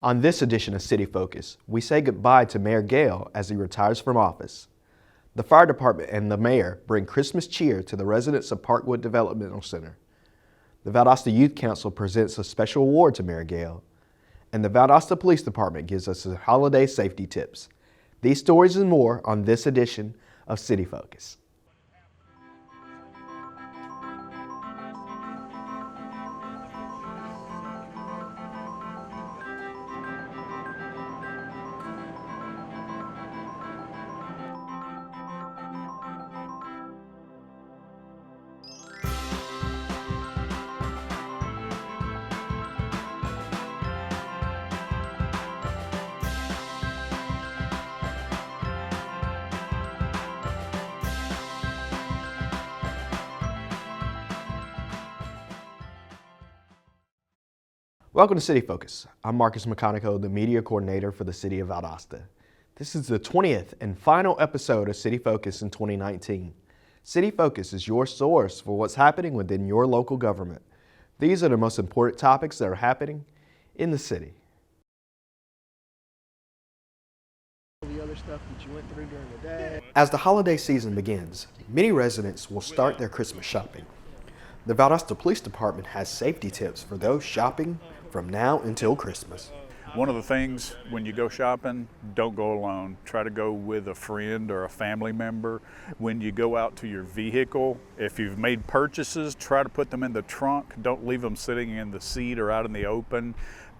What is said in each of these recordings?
On this edition of City Focus, we say goodbye to Mayor Gale as he retires from office. The fire department and the mayor bring Christmas cheer to the residents of Parkwood Developmental Center. The Valdosta Youth Council presents a special award to Mayor Gale. And the Valdosta Police Department gives us holiday safety tips. These stories and more on this edition of City Focus. Welcome to City Focus. I'm Marcus McConico, the media coordinator for the City of Valdosta. This is the 20th and final episode of City Focus in 2019. City Focus is your source for what's happening within your local government. These are the most important topics that are happening in the city. The other stuff that you went through during the day. As the holiday season begins, many residents will start their Christmas shopping. The Valdosta Police Department has safety tips for those shopping from now until Christmas. One of the things when you go shopping, don't go alone. Try to go with a friend or a family member. When you go out to your vehicle, if you've made purchases, try to put them in the trunk. Don't leave them sitting in the seat or out in the open.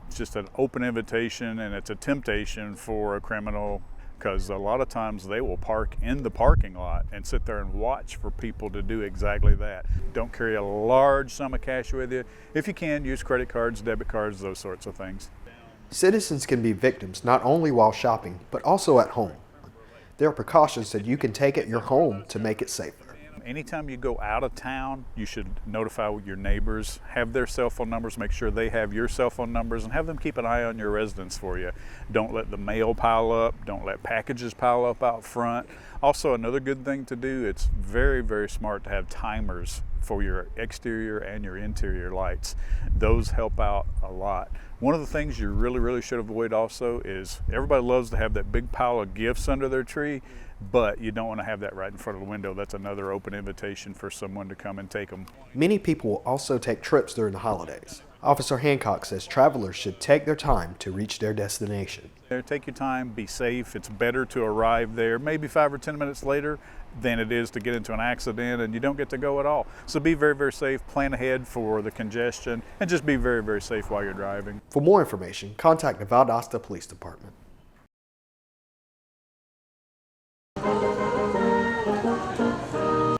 It's just an open invitation, and it's a temptation for a criminal, because a lot of times they will park in the parking lot and sit there and watch for people to do exactly that. Don't carry a large sum of cash with you. If you can, use credit cards, debit cards, those sorts of things. Citizens can be victims not only while shopping, but also at home. There are precautions that you can take at your home to make it safer. Anytime you go out of town, you should notify your neighbors, have their cell phone numbers, make sure they have your cell phone numbers, and have them keep an eye on your residence for you. Don't let the mail pile up. Don't let packages pile up out front. Also, another good thing to do, it's very, very smart to have timers for your exterior and your interior lights. Those help out a lot. One of the things you really should avoid also is everybody loves to have that big pile of gifts under their tree, but you don't want to have that right in front of the window. That's another open invitation for someone to come and take them. Many people will also take trips during the holidays. Officer Hancock says travelers should take their time to reach their destination. Take your time, be safe. It's better to arrive there maybe 5 or 10 minutes later than it is to get into an accident and you don't get to go at all. So be very safe, plan ahead for the congestion, and just be very safe while you're driving. For more information, contact the Valdosta Police Department.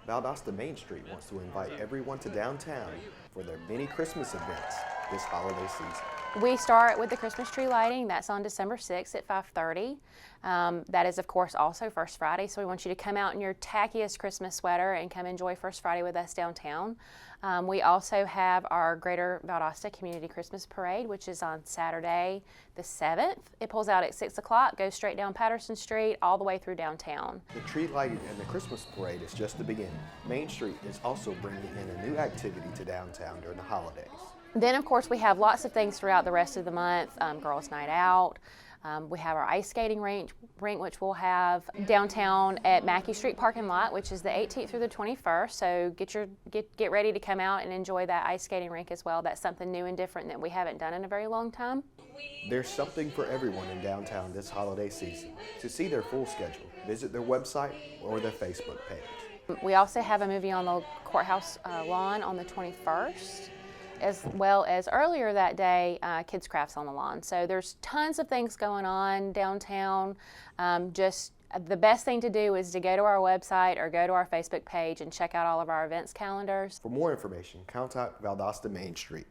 Valdosta Main Street wants to invite everyone to downtown for their mini Christmas events this holiday season. We start with the Christmas tree lighting. That's on December 6th at 5:30. That is, of course, also First Friday, so we want you to come out in your tackiest Christmas sweater and come enjoy First Friday with us downtown. We also have our Greater Valdosta Community Christmas Parade, which is on Saturday the 7th. It pulls out at 6 o'clock, goes straight down Patterson Street, all the way through downtown. The tree lighting and the Christmas parade is just the beginning. Main Street is also bringing in a new activity to downtown during the holidays. Then, of course, we have lots of things throughout the rest of the month. Girls' Night Out. We have our ice skating rink, which we'll have downtown at Mackey Street parking lot, which is the 18th through the 21st. So get ready to come out and enjoy that ice skating rink as well. That's something new and different that we haven't done in a very long time. There's something for everyone in downtown this holiday season. To see their full schedule, visit their website or their Facebook page. We also have a movie on the courthouse lawn on the 21st. As well as earlier that day, Kids Crafts on the Lawn. So there's tons of things going on downtown. Just the best thing to do is to go to our website or go to our Facebook page and check out all of our events calendars. For more information, contact Valdosta Main Street.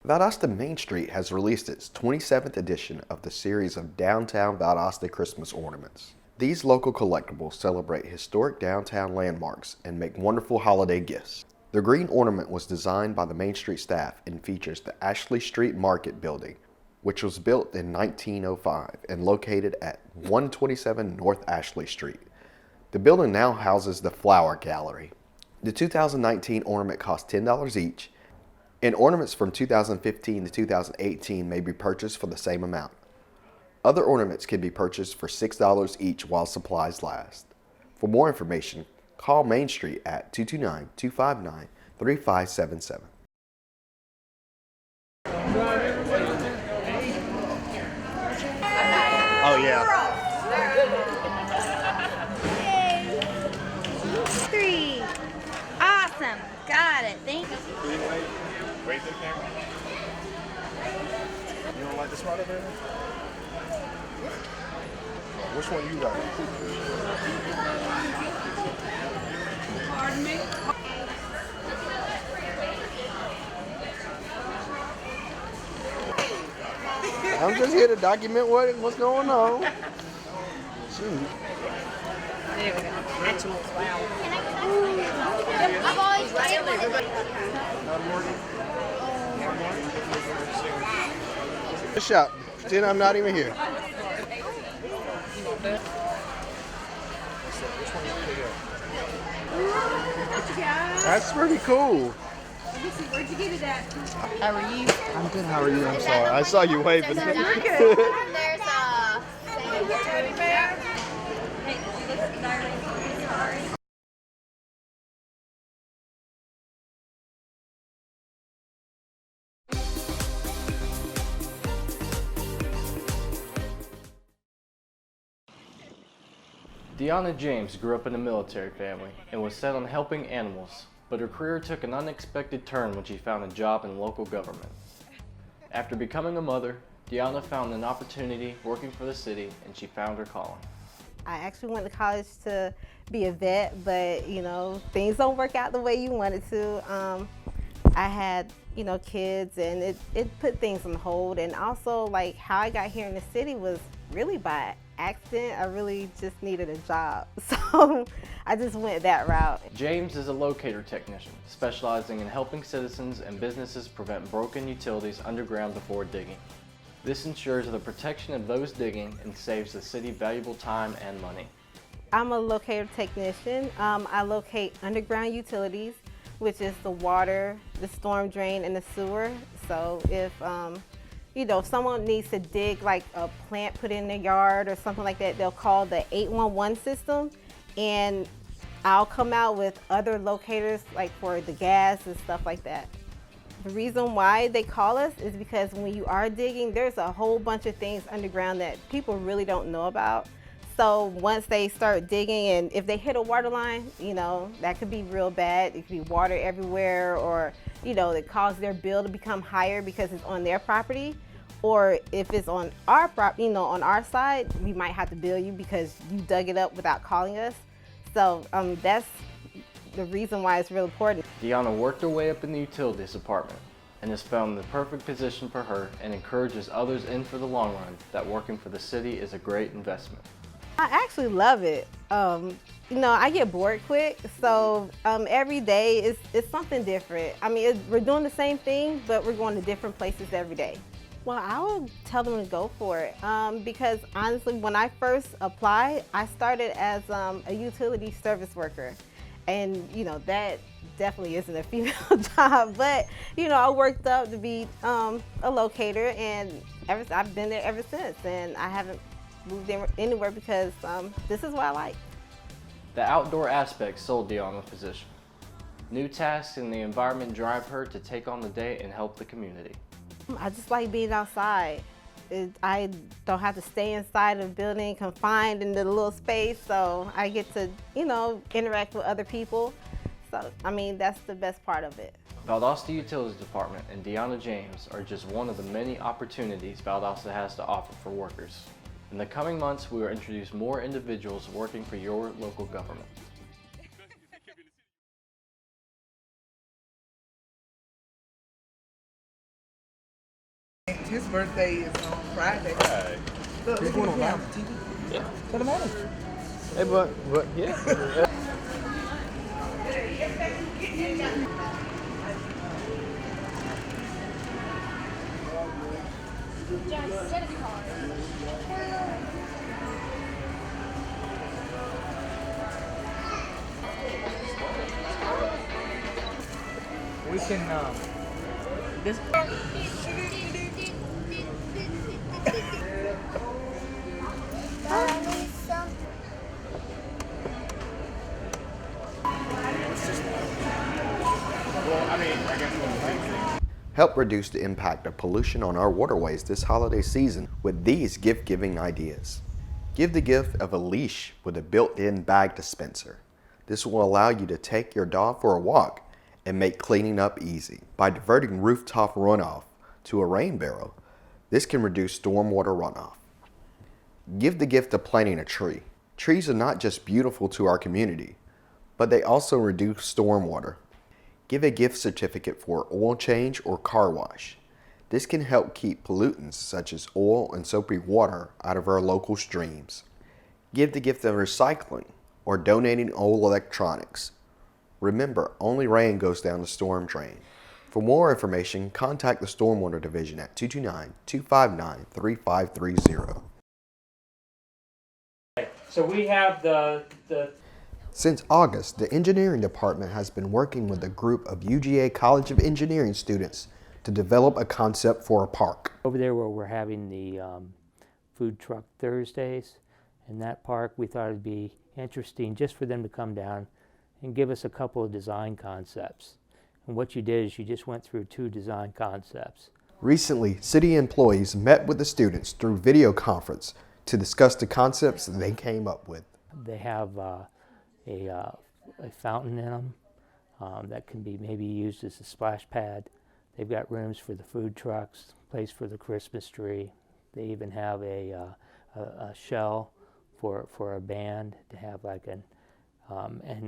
Valdosta Main Street has released its 27th edition of the series of Downtown Valdosta Christmas ornaments. These local collectibles celebrate historic downtown landmarks and make wonderful holiday gifts. The green ornament was designed by the Main Street staff and features the Ashley Street Market building, which was built in 1905 and located at 127 North Ashley Street. The building now houses the Flower Gallery. The 2019 ornament cost $10 each and ornaments from 2015 to 2018 may be purchased for the same amount. Other ornaments can be purchased for $6 each while supplies last. For more information, call Main Street at 229-259-3577. Oh yeah. Yay! 3. Awesome. Got it. Thank you. Wait the camera. You don't like the spot over there? Which one you got? Pardon me? I'm just here to document what's going on. Shoot. There we go. Naturals. Wow. I've always The shop. Pretend I'm not even here. That's pretty cool. Where'd you get it at? How are you? I'm good. How are you? I'm sorry. I saw you waving. There's a teddy bear. Deanna James grew up in a military family and was set on helping animals, but her career took an unexpected turn when she found a job in local government. After becoming a mother, Deanna found an opportunity working for the city and she found her calling. I actually went to college to be a vet, but you know, things don't work out the way you want it to. I had, kids, and it put things on hold, and also like how I got here in the city was really by accident. I really just needed a job, so I just went that route. James is a locator technician, specializing in helping citizens and businesses prevent broken utilities underground before digging. This ensures the protection of those digging and saves the city valuable time and money. I'm a locator technician. I locate underground utilities, which is the water, the storm drain, and the sewer. So if if someone needs to dig like a plant put in their yard or something like that, they'll call the 811 system, and I'll come out with other locators like for the gas and stuff like that. The reason why they call us is because when you are digging, there's a whole bunch of things underground that people really don't know about. So once they start digging, and if they hit a water line, that could be real bad. It could be water everywhere, or it causes their bill to become higher because it's on their property. Or if it's on our property, on our side, we might have to bill you because you dug it up without calling us. So that's the reason why it's real important. Deanna worked her way up in the utilities department and has found the perfect position for her and encourages others in for the long run that working for the city is a great investment. I actually love it. I get bored quick, so every day it's something different. I mean, we're doing the same thing, but we're going to different places every day. Well, I would tell them to go for it because honestly, when I first applied, I started as a utility service worker, and that definitely isn't a female job. But I worked up to be a locator, and I've been there ever since, and I haven't moved anywhere because this is what I like. The outdoor aspect sold Deanna the position. New tasks in the environment drive her to take on the day and help the community. I just like being outside. I don't have to stay inside of the building, confined in the little space, so I get to, interact with other people. So, that's the best part of it. Valdosta Utilities Department and Deanna James are just one of the many opportunities Valdosta has to offer for workers. In the coming months, we will introduce more individuals working for your local government. His birthday is on Friday. Hey. Look at him on TV. Yeah. Tell the manager. Hey, but yeah. We can This Well, I mean, I guess what Help reduce the impact of pollution on our waterways this holiday season with these gift-giving ideas. Give the gift of a leash with a built-in bag dispenser. This will allow you to take your dog for a walk and make cleaning up easy. By diverting rooftop runoff to a rain barrel, this can reduce stormwater runoff. Give the gift of planting a tree. Trees are not just beautiful to our community, but they also reduce stormwater. Give a gift certificate for oil change or car wash. This can help keep pollutants such as oil and soapy water out of our local streams. Give the gift of recycling or donating old electronics. Remember, only rain goes down the storm drain. For more information, contact the Stormwater Division at 229-259-3530. So we have the Since August, the engineering department has been working with a group of UGA College of Engineering students to develop a concept for a park. over there where we're having the food truck Thursdays. In that park, we thought it'd be interesting just for them to come down and give us a couple of design concepts. And what you did is you just went through 2 design concepts. Recently, city employees met with the students through video conference to discuss the concepts they came up with. They have a fountain in them that can be maybe used as a splash pad. They've got rooms for the food trucks, place for the Christmas tree. They even have a shell for a band to have like an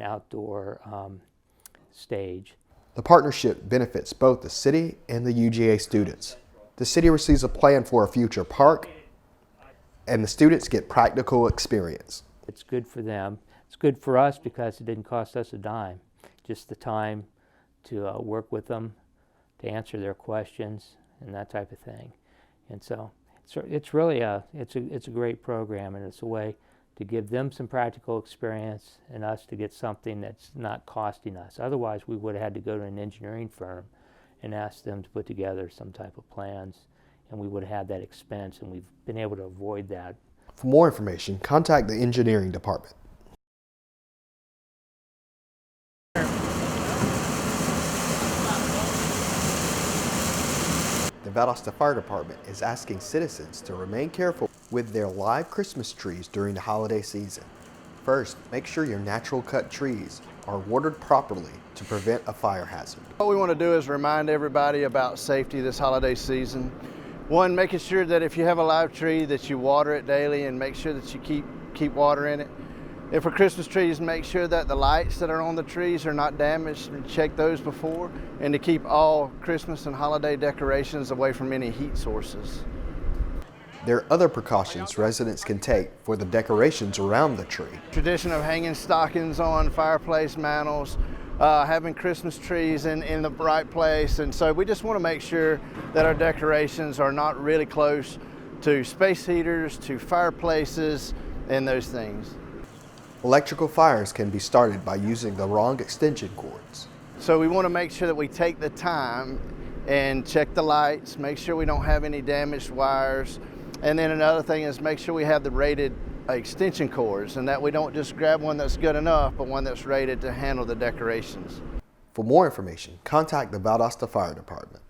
outdoor stage. The partnership benefits both the city and the UGA students. The city receives a plan for a future park, and the students get practical experience. It's good for them. It's good for us because it didn't cost us a dime. Just the time to work with them, to answer their questions, and that type of thing. And so it's really a great program, and it's a way to give them some practical experience and us to get something that's not costing us. Otherwise, we would have had to go to an engineering firm and ask them to put together some type of plans, and we would have had that expense, and we've been able to avoid that. For more information, contact the engineering department. The Valdosta Fire Department is asking citizens to remain careful with their live Christmas trees during the holiday season. First, make sure your natural cut trees are watered properly to prevent a fire hazard. What we want to do is remind everybody about safety this holiday season. One, making sure that if you have a live tree that you water it daily and make sure that you keep water in it. And for Christmas trees, make sure that the lights that are on the trees are not damaged and check those before, and to keep all Christmas and holiday decorations away from any heat sources. There are other precautions residents can take for the decorations around the tree. Tradition of hanging stockings on fireplace mantles, having Christmas trees in the right place, and so we just want to make sure that our decorations are not really close to space heaters, to fireplaces, and those things. Electrical fires can be started by using the wrong extension cords. So we want to make sure that we take the time and check the lights, make sure we don't have any damaged wires, and then another thing is make sure we have the rated extension cords, and that we don't just grab one that's good enough, but one that's rated to handle the decorations. For more information, contact the Valdosta Fire Department.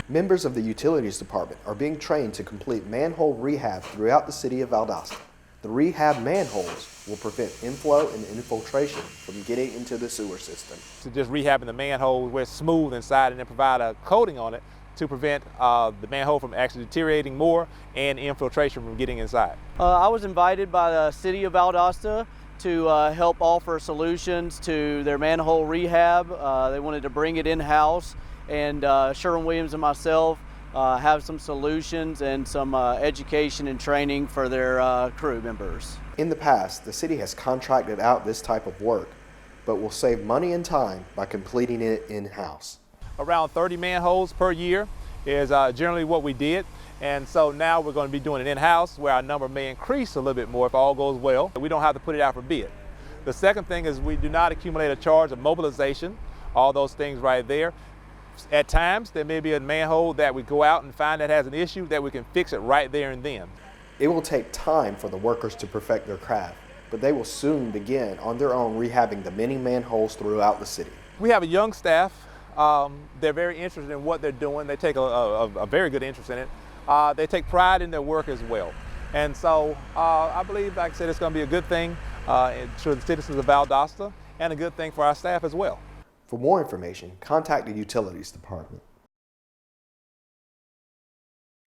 Members of the Utilities Department are being trained to complete manhole rehab throughout the city of Valdosta. The rehab manholes will prevent inflow and infiltration from getting into the sewer system. To just rehabbing the manhole where it's smooth inside and then provide a coating on it to prevent the manhole from actually deteriorating more and infiltration from getting inside. I was invited by the city of Valdosta to help offer solutions to their manhole rehab. They wanted to bring it in-house, and Sherwin-Williams and myself have some solutions and some education and training for their crew members. In the past, the city has contracted out this type of work, but will save money and time by completing it in-house. Around 30 manholes per year is generally what we did. And so now we're going to be doing it in-house, where our number may increase a little bit more if all goes well. We don't have to put it out for bid. The second thing is we do not accumulate a charge of mobilization, all those things right there. At times, there may be a manhole that we go out and find that has an issue that we can fix it right there and then. It will take time for the workers to perfect their craft, but they will soon begin on their own rehabbing the many manholes throughout the city. We have a young staff. They're very interested in what they're doing. They take a very good interest in it. They take pride in their work as well. And so I believe, like I said, it's going to be a good thing to the citizens of Valdosta and a good thing for our staff as well. For more information, contact the Utilities Department.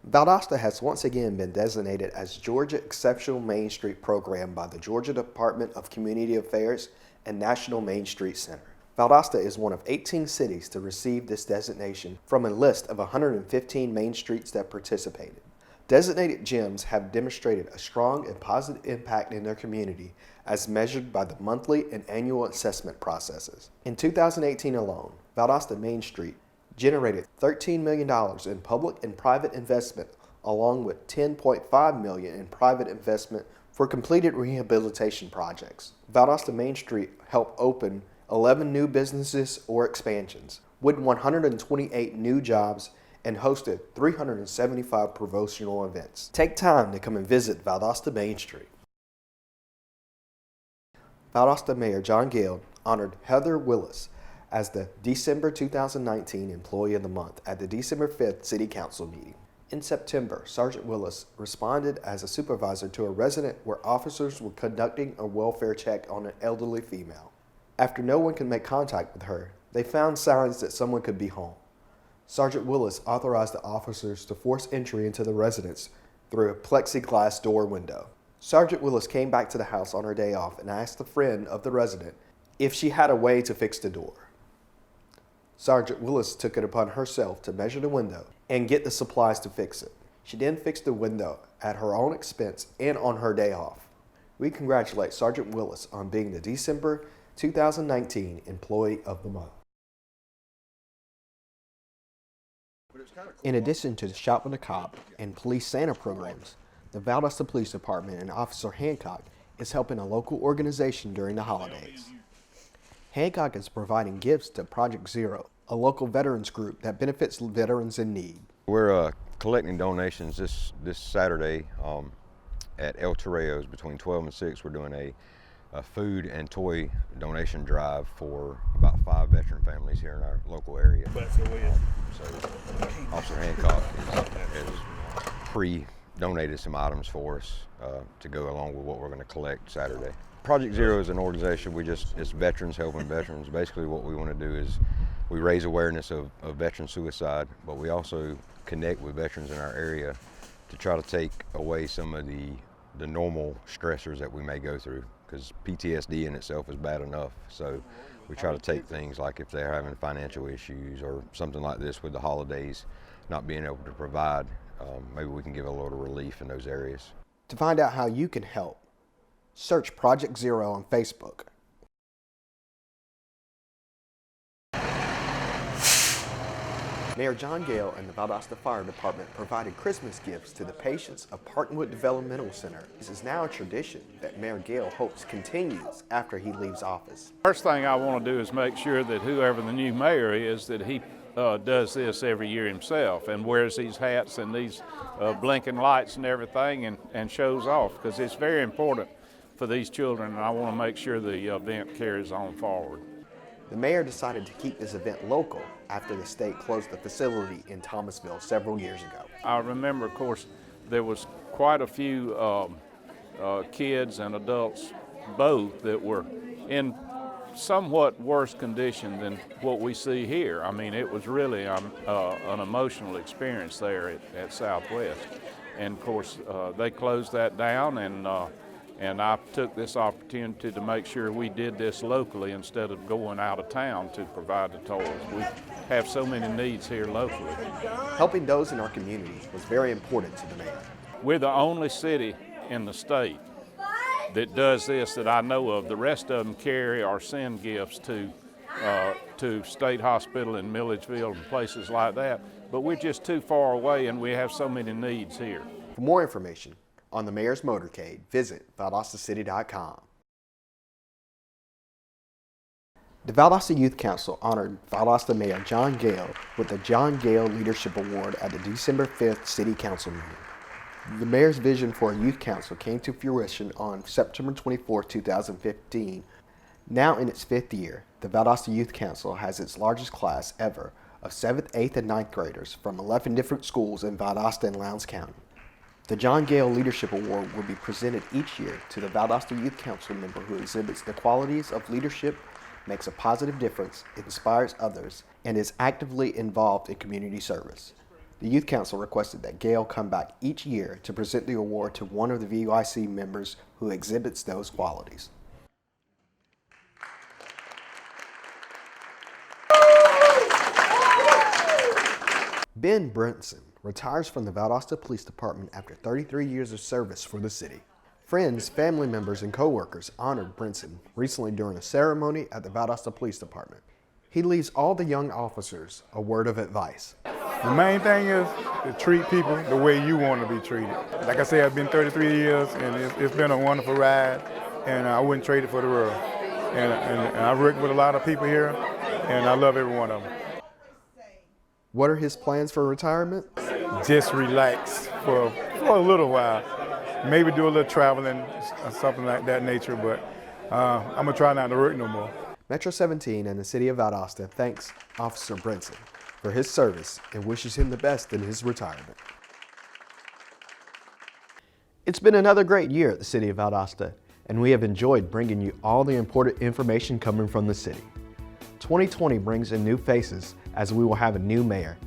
Valdosta has once again been designated as Georgia Exceptional Main Street Program by the Georgia Department of Community Affairs and National Main Street Center. Valdosta is one of 18 cities to receive this designation from a list of 115 main streets that participated. Designated gems have demonstrated a strong and positive impact in their community as measured by the monthly and annual assessment processes. In 2018 alone, Valdosta Main Street generated $13 million in public and private investment, along with $10.5 million in private investment for completed rehabilitation projects. Valdosta Main Street helped open 11 new businesses or expansions, with 128 new jobs, and hosted 375 promotional events. Take time to come and visit Valdosta Main Street. Valdosta Mayor John Gale honored Heather Willis as the December 2019 Employee of the Month at the December 5th City Council meeting. In September, Sergeant Willis responded as a supervisor to a resident where officers were conducting a welfare check on an elderly female. After no one could make contact with her, they found signs that someone could be home. Sergeant Willis authorized the officers to force entry into the residence through a plexiglass door window. Sergeant Willis came back to the house on her day off and asked a friend of the resident if she had a way to fix the door. Sergeant Willis took it upon herself to measure the window and get the supplies to fix it. She then fixed the window at her own expense and on her day off. We congratulate Sergeant Willis on being the December 2019 Employee of the Month. In addition to the Shop with a Cop and Police Santa programs, the Valdosta Police Department and Officer Hancock is helping a local organization during the holidays. Hancock is providing gifts to Project Zero, a local veterans group that benefits veterans in need. We're collecting donations this Saturday at El Torreo's between 12 and 6. We're doing a food and toy donation drive for about 5 veteran families here in our local area. So Officer Hancock has pre-donated some items for us to go along with what we're going to collect Saturday. Project Zero is an organization, it's veterans helping veterans. Basically what we want to do is we raise awareness of veteran suicide, but we also connect with veterans in our area to try to take away some of the normal stressors that we may go through, because PTSD in itself is bad enough. So we try to take things like if they're having financial issues or something like this with the holidays, not being able to provide, maybe we can give a little relief in those areas. To find out how you can help, search Project Zero on Facebook. Mayor John Gale and the Valdosta Fire Department provided Christmas gifts to the patients of Partonwood Developmental Center. This is now a tradition that Mayor Gale hopes continues after he leaves office. First thing I want to do is make sure that whoever the new mayor is, that he does this every year himself and wears these hats and these blinking lights and everything and shows off, because it's very important for these children, and I want to make sure the event carries on forward. The mayor decided to keep this event local after the state closed the facility in Thomasville several years ago. I remember, of course, there was quite a few kids and adults both that were in somewhat worse condition than what we see here. I mean, it was really an emotional experience there at Southwest. And of course, they closed that down, and I took this opportunity to make sure we did this locally instead of going out of town to provide the toys. We have so many needs here locally. Helping those in our community was very important to the mayor. We're the only city in the state that does this that I know of. The rest of them carry or send gifts to State Hospital in Milledgeville and places like that. But we're just too far away, and we have so many needs here. For more information on the Mayor's Motorcade, visit ValdostaCity.com. The Valdosta Youth Council honored Valdosta Mayor John Gale with the John Gale Leadership Award at the December 5th City Council meeting. The mayor's vision for a youth council came to fruition on September 24, 2015. Now in its 5th year, the Valdosta Youth Council has its largest class ever of 7th, 8th, and 9th graders from 11 different schools in Valdosta and Lowndes County. The John Gale Leadership Award will be presented each year to the Valdosta Youth Council member who exhibits the qualities of leadership, makes a positive difference, inspires others, and is actively involved in community service. The Youth Council requested that Gale come back each year to present the award to one of the VYC members who exhibits those qualities. Ben Brinson retires from the Valdosta Police Department after 33 years of service for the city. Friends, family members, and co-workers honored Brinson recently during a ceremony at the Valdosta Police Department. He leaves all the young officers a word of advice. The main thing is to treat people the way you want to be treated. Like I said, I've been 33 years, and it's been a wonderful ride, and I wouldn't trade it for the world. And I've worked with a lot of people here, and I love every one of them. What are his plans for retirement? Just relax for a little while. Maybe do a little traveling or something like that nature, but I'm going to try not to work no more. Metro 17 and the City of Valdosta thanks Officer Brinson for his service and wishes him the best in his retirement. It's been another great year at the City of Valdosta, and we have enjoyed bringing you all the important information coming from the city. 2020 brings in new faces as we will have a new mayor.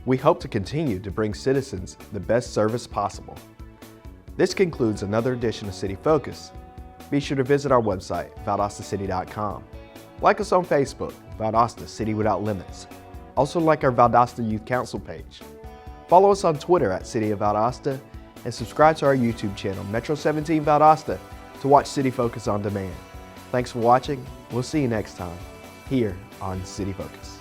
We hope to continue to bring citizens the best service possible. This concludes another edition of City Focus. Be sure to visit our website, valdostacity.com. Like us on Facebook, Valdosta City Without Limits. Also like our Valdosta Youth Council page. Follow us on Twitter at City of Valdosta and subscribe to our YouTube channel, Metro 17 Valdosta, to watch City Focus on demand. Thanks for watching. We'll see you next time here on City Focus.